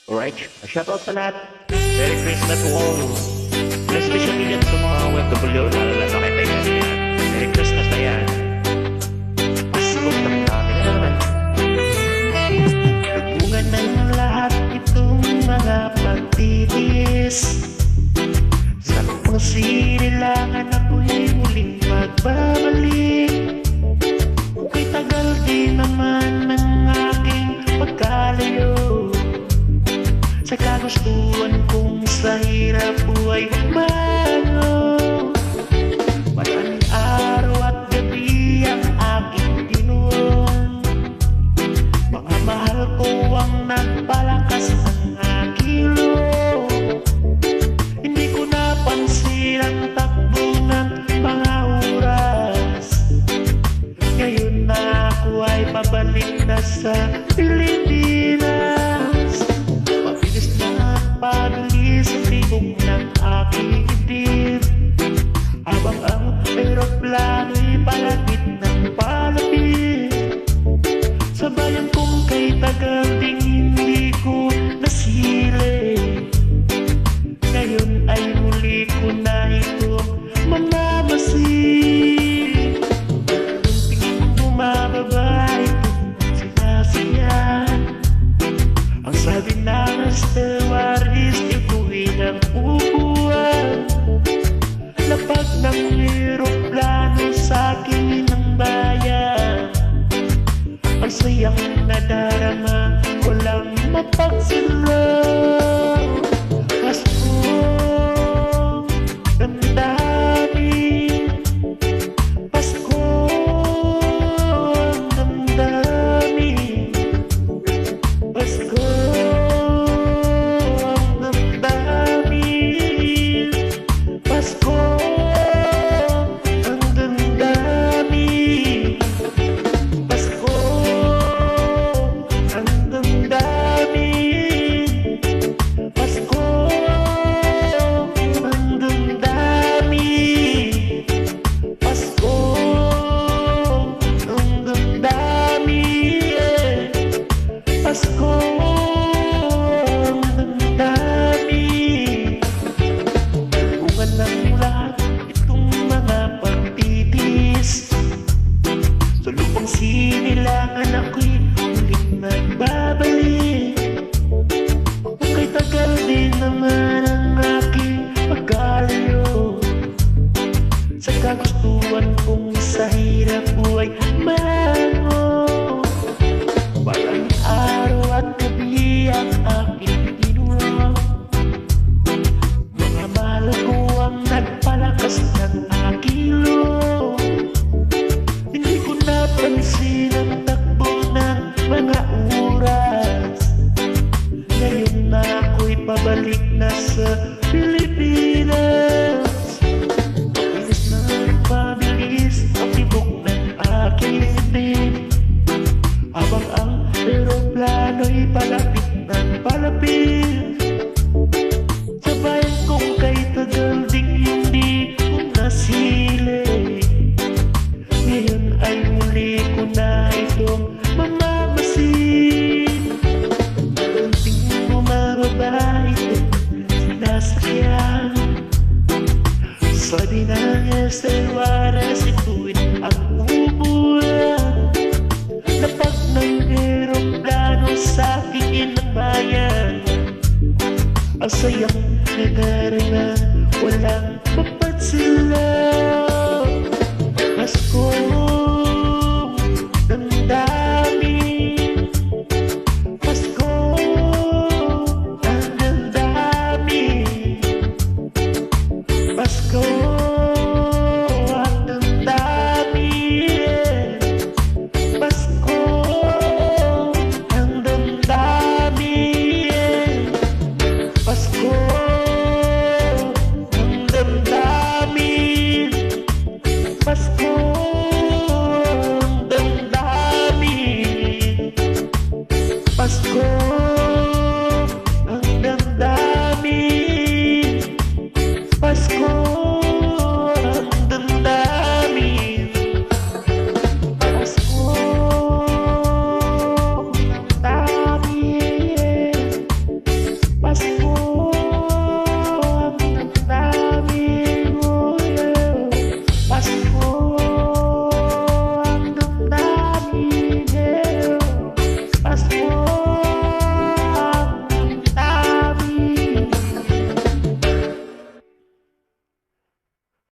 Alright, shoutout sa lahat. Merry Christmas to all. Especially dyan sa mga OFW, lalo na kay Pegas yan. Merry Christmas na yan. Pasko ng dami na naman. Nagbunga ng lahat itong mga pagtitiis. Sa mga sinilangan ako'y muling magbabalik. Kay tagal din naman ng aking pagkalayo. Sa kagustuhan kong sa hirap buhay magbago. Maraming araw at gabi ang aking tinuon. Mga mahal ko ang nagpalakas ng aking loob. Hindi ko napansin ang takbo ng mga oras. Ngayon na ako ay pabalik na sa Pilipinas. Pabilis ang tibok ng aking dibdib. Habang ang eroplano'y palapit ng palapit. Sa bayan kong kay tagal ding hindi ko nasili. Ngayon ay muli ko na ito mamamasin. Kunting bumababa itong sinasiyan. Ang sabi ng stewardess, ituloy ng upuan. Lapag ng eroplano sa aking ng bayan. Ang sayang nadarama, walang mapagsilang. Pasko, damdamin. Pasko, damdamin. Pasko. Sinilangan ako'y muling magbabalik. Kay tagal din naman ang aking pagkalayo. Sa kagustuhan kong sa hirap buhay malango. Walang araw at gabi ang aking tinuon. Mga mahal ko ang nagpalakas ng aking loob. Hindi ko napansin ang takbo ng mga oras. Ngayon na ako'y pabalik na sa Pilipinas. Pabilis ang tibok ng aking dibdib. Habang ang eroplano'y palapit ng palapit. Sa bayan kong kay tagal ding hindi ko nasili. Ngayon ay muli ko na itong mamamasin. Kunting bumababa itong sinasakyan. Sabi ng stewardess, itu'y ang upuan. Lapag ng eroplano sa aking ng bayan. Ang sayang nadarama, walang mapagsilang. Pasko, damdamin. Pasko, ang damdamin. Pasko, ang damdamin. Pasko, ang damdamin. Pasko, ang damdamin. Pasko, ang damdamin. Pasko.